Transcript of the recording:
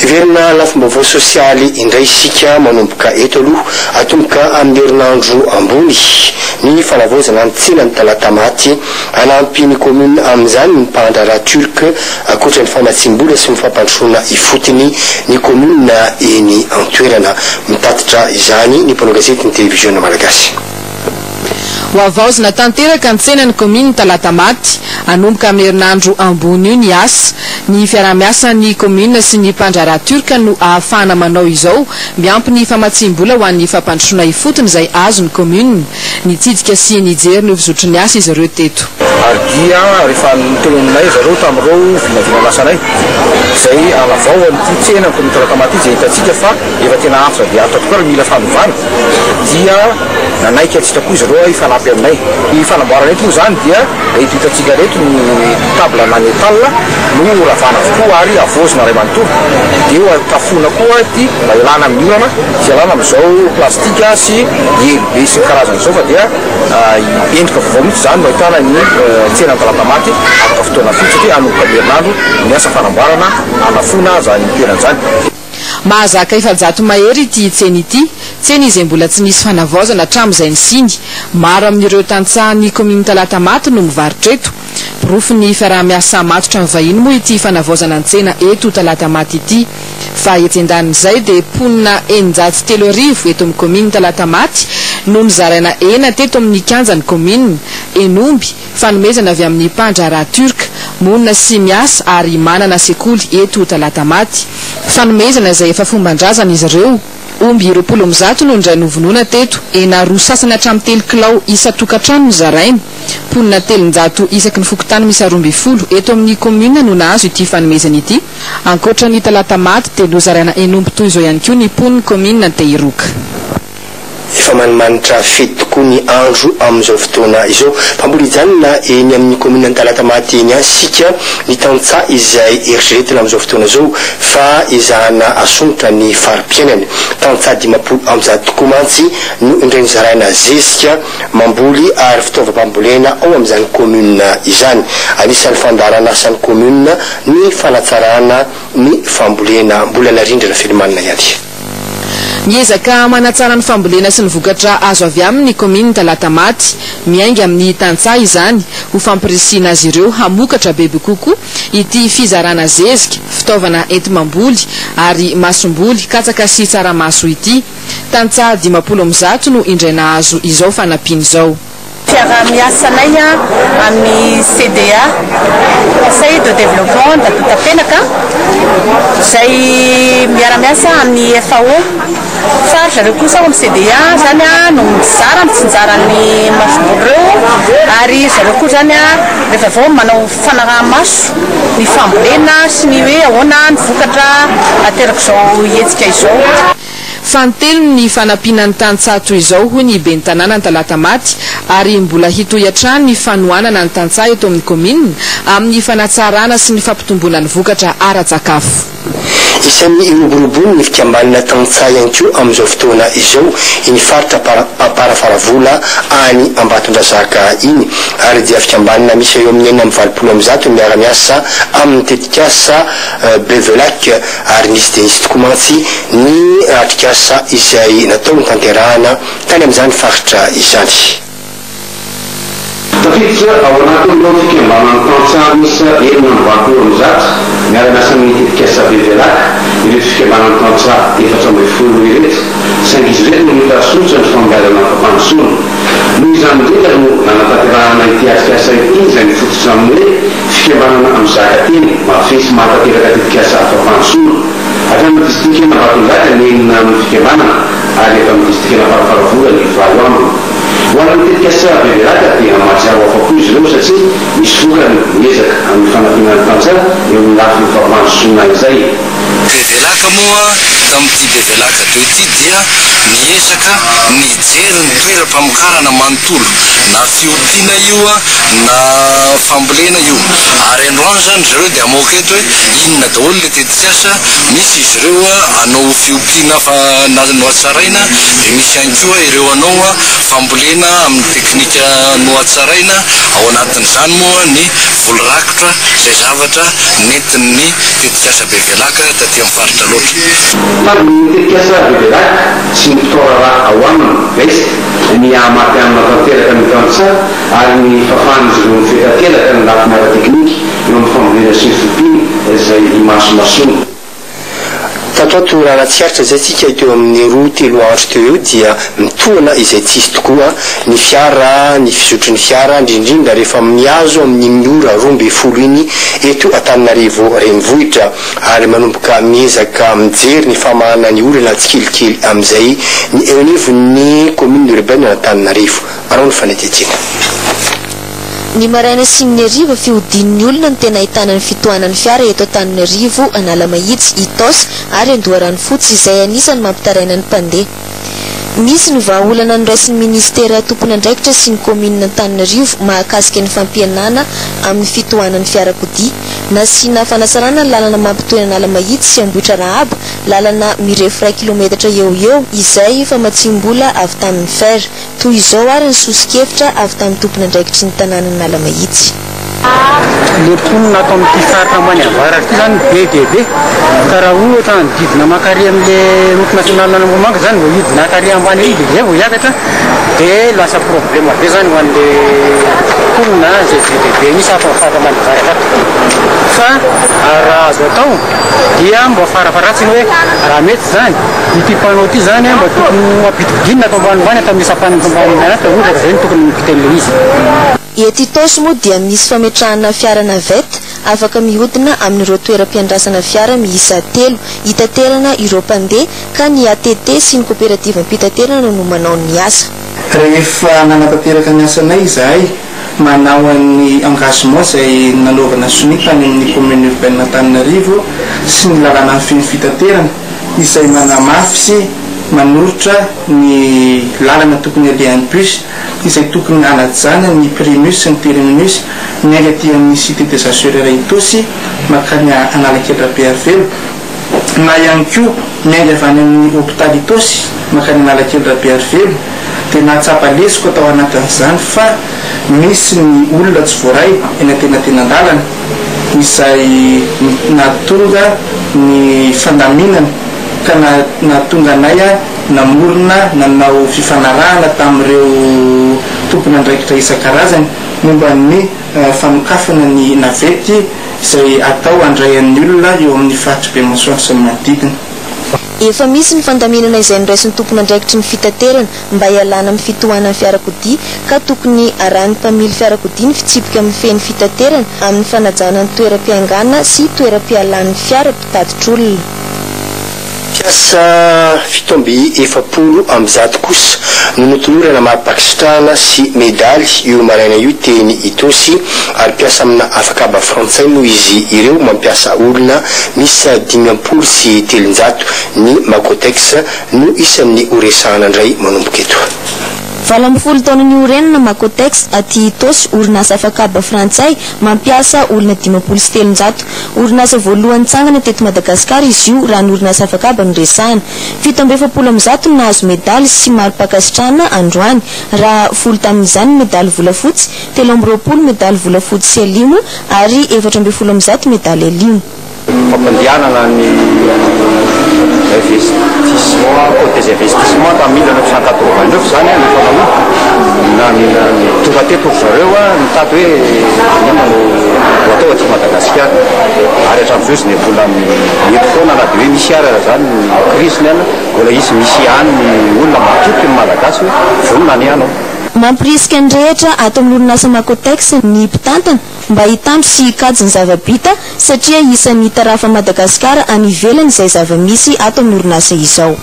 Heverina lafombaovao sosialy indray isika manomboka eto aloha atomboka amin'ny herinandro ambony ny fanavaozana ny tsena ny talata maty anampy ny commune amin'izany ny mpandrara turc akoatra ny famatsim-bola sy ny fampandrosoana ifotony ny commune eny antoerana mitatitra izany ny mpanao gazety ny télévision malagasy. Wavaozana tanteraka ny tsenany commune talata maty anomboka amin'ny herinandro ambony io ny asa ny fiaramiasa ny commune sy ny mpandrara turc no ahafahana manao izao miampy ny famatsim-bola ho an'ny fampandrosoana ifotony izay azony commune nitsidika sy nijery ny fizotry ny asa izy ireo teto. Ardia rehefa niteninay zareo tamin'ireo vinavina lasanay izay alavao an'ity tsena ny commune talata maty izay hitatsika fa efa tena afo dia ato tokoa mila fanovana dia nanaiky atsika koa izy ireo ifanampy aminay. Ny fanamboarana eto moa zany dia eto hitatsika reto ny table manétal no ravana avokoa ary avozona ray manontolo dia tafona koa ty mba ilana amin'ny orana sy ilana amin'izao plastika sy helibe sy karazana izao fa dia endrika vaovao mihitsy zany no ahitana ny tsena talata maty afaka fotoana fitsy satria anomboka amin'ny herinandro ny asa fanamboarana anafona zany toerana zany. Mahazaka efajato mahery ity tsena ity tsena izay mbola tsy nisy fanavaozana hatramin'izay nisingy maro amin'ireo tantsahan'ny commune talata maty no mivarotra eto pirofo ny fiarahamiasa matotra amin'ny vahiny moa ity fanavaozana ny tsena eto talata maty ity fa etsendan'izay dia ponina 903 arivo eto amin'ny commune talata maty no nizaraina ena teto amin'ny kianjan'ny commune enomby fanomezana avy amin'ny mpandrara turc monina sy miasa ary manana sekoly eto talata maty fanomezana izay efa fomban-drazana izy ireo omby 20 no indray novonona teto ena roa sasany hatramin'ny 3 kilao isa-tokantrano no zaraina ponina 300 isaky ny fokotany misy 12 eto amin'ny commune no nahazo ity fanomezana ity ankoatra ny talata maty dia nozaraina enomby toy izao ihany koa ny poniny commune Tehiroka. Efa manimanitra fety tokoa ny andro amin'izao fotoana izao mpamboly ijanona eny amin'ny commune talata maty eny sika ny tantsa izay eritreretina amin'izao fotoana izao fa izahana asongotra ny farim-piainany tantsa 50 tokoa mantsy no indray nizaraina zesika mamboly ary fitaovam-pambolena ao amin'izany commune izany anisan'ny fandarana asan'ny commune ny fanatsarana ny fambolena mbola narindra na filimanina ihany. Miezaka manatsara ny fambolena sy ny vokatra azo avy amin'ny commune talata maty miainga amin'ny tantsaha izany ho fampirisina azy ireo hamokatra bebe kokoa ity fizarana zezika fitaovana enti-mamboly ary masomboly katsaka sy tsaramaso ity tantsaha 50 no indray nahazo izao fanampiany izao. Fiaramiasanay amin'ny CDA Conseil de Développement d'Atapenaka izay miaramiasa amin'ny FAO fa zareo kosa amin'ny CDA zany no mizara mitsinjaran'ny masomboly ireo ary zareo koa zany rehefa vao manao fanaraha-maso ny fambolena sy ny hoe ahoana ny vokatra ateraka izao hetsika izao. Fantelo ny fanampianany tantsaha toy izao ho ny ben'ny tanàna ny talata maty ary mbola hitohy hatrany ny fanohanana ny tantsaha eto amin'ny commune amin'ny fanatsarana sy ny fampitomboana ny vokatra ara-tsakafo. Isan'ny iroborobony ny fikambanana tantsaha ihany koa amin'izao fotoana izao iny faritra parafaravola any Ambatondrazaka iny ary dia fikambanana misy eo amin'ny 920 miara-miasa amin'ny tetikasa Bevelac ary nisy dia nisy tokoa mantsy ny atrikasa izay natao ny tanterahana tany amin'izany faritra izany. Tafiditra ao anatin'ireo fikambanana tantsaha misy 920 miara-miasa amin'ny tetikasa Bevelac ireto fikambanana tantsaha 410 ireto saingy izy ireto no mitarasotra ny famboarana fampandrosoana noho izany indrindra no nanatanterahana ity atrikasa ity izay mifototra amin'ny hoe fikambanana amin'ny zakateny mafesy mahatanteraka tetikasa fampandrosoana avy amin'ny distrikena Ambatondrazaka ny enina amin'ny fikambanana ary eto amin'ny distrikena Farafaravola ny 7 aminy. Ho an'ny tetikasa Bevelac dia mahatsiaro afaka izy ireo satria misy vokany miezaka amin'ny fanampianany tantsaha eo amin'ny lafiny fampandrosoana izay. Bevelac moa tamin'ity Bevelac teo ity dia miezaka nijery ny toeram-pamokarana manontolo na fiompiana io na fambolena io ary androany zany zareo dia amoaka eto hoe inona daholo le tetikasa misy izy ireo anao fiompiana fa noatsaraina dia misy ihany koa ireo anao fambolena amin'ny teknika noatsaraina ao anatin'izany moa ny voly rakotra zay zavatra nentin'ny tetikasa bevelaka taty amin'ny faritra loatra ny tetikasa bevelaka sy ny fitaorara ao aminy vesy ny amaty amin'ny tanteraka ny tantsa ary ny fafahan'izy ireo fetatelaka ny lafiny ara-teknika eo amin'ny famorirana sy ny fipiny izay masomasony tatoato raha tsiaritra zay tsika teo amin'ny 2-3 andro teo eo dia mitohana izay tsisy tokoa ny fiara ny fisotry ny fiara indrindrindra rehefa miazo amin'ny miora 12 iny eto Antananarivo renivohitra ary manomboka miezaka mijery ny famahana ny olana tsikilikely amin'izay ny eo anivon'ny commune urbaine Antananarivo arao ny fanetetena ny maraina sy ny arivo fiodin'ny olona ny tena ahitana ny fitohanan'ny fiara eto Antananarivo Analamahitsy Itos ary Andoharany fotsy izay anisany mampitaraina ny mpandeha misy ny vahaolana noraisin'ny ministera tompony andraikitra sy ny commune Antananarivo mahakasika ny fampianana amin'ny fitohanan'ny fiarakodia nasina fanasarana ny lalana mampitohy Analamahitsy sy Ambohitra Rahabo lalana mirefo 1 kilometatra eo izay fa matsimbola avy tamin'ny fer toy izao ary ny sosikevitra avy tamin'ny tompony andraikitry ny tanàna Analamahitsy le ponina atao amin'ity faritra ambany avaratra ity zany be dia be ka raha ohatra nodidina makary amin'le route nationale Namboamanga zany vao hidina akary ambany iny dia vao hiakatra dia lasa problème be zany ho an'le ponina zay be dia be misy atao faritra ambany avaratra fa raha azo atao dia mba farafaratsiny hoe raha mety zany ity panneau ity zany mba tokony ampitoginina atao ambanimbany atao misapany ambanimbany ohatra zay ny tokony mipitelle izy ety Itos moa dia misy fametrahana fiara navette afaka mihodina amin'ireo toeram-piandrasana fiara miisa 3 hitaterana ireo mpandeha ka ny ATT sy ny coopérative mpitaterana no manao ny asa rehefa nanatanteraka ny asanay izahay manao ny engagement izay nanaovana sonikany amin'ny commune urbaine Antananarivo sy ny lalana feno fitaterana izay manamafy sy manolotra ny lalana tokony alehan'ny bus izay tokony anajana ny primus sy ny terminus miainga aty amin'ny cité des assureurs Itosy makany Analakely Rabearivelo na ihany koa miainga avy any amin'ny hôpital Itosy makany Analakely Rabearivelo dia nahatsapa lesiko atao anatin'izany fa misy ny olona tsy voaray eny antenantenandalana izay nahatonga ny fandaminana ka nahatonga anay namorona nanao fifanarahana tamin'ireo tompony andraikitra isan-karazany momba ny fanokafana ny navety izay atao andrayan'ny olona eo amin'ny faritry be masoandro sy ny manodidina efa misy ny fandaminana izay noraisin'ny tompony andraikitry ny fitaterana mba hialana amin'ny fitohanan'ny fiarakodia ka tokony arahan'ny mpamily fiarakodia ny fitsipika amin'ny feny fitaterana amin'ny fanajana ny toeram-piangana sy toeram-pialan'ny fiara mpitatitr'olona piasa fitomby 700 kosa no notolorana maha-pakisitrahana sy medaly io maraina io teny Itosy ary piasa amina afakaba frantsay moa izy ireo mampiasa olona misy 500 sy 300 ny Macotex no isan'ny oresahana indray manomboka eto 40 taona ny orenana Macotex aty Itosy orinasa afakaba frantsay mampiasa olona 500 sy 300 orinasa voalohany tsangana teto Madagasikara izy io raha ny orinasa afakaba no resahana 770 nahazo medaly sy maro-pakasitrahana androany raha 10 tamin'izany medaly volafotsy 320 medaly volafotsy sy 5 ary 470 medaly 5 fampandianana ny investissement côté des investissements dans 1989 zany ny fanaona tonga teto zareo mitady hoe inona no atao aty Madagasikara ary hatramin'izao izy ny vola mety foana na dia hoe misy ara zany crise ny ana mbola izy misy any ny olona matioky ny Malagasy hoe vonona ny anao mampirisika ny rehetra ato amin'ny orinasa Macotex ny mpitantana mba hitanjo sy hikajy ny zava-bita satria isan'ny tarafa Madagasikara any ivelany izay zava-misy ato amin'ny orinasa izao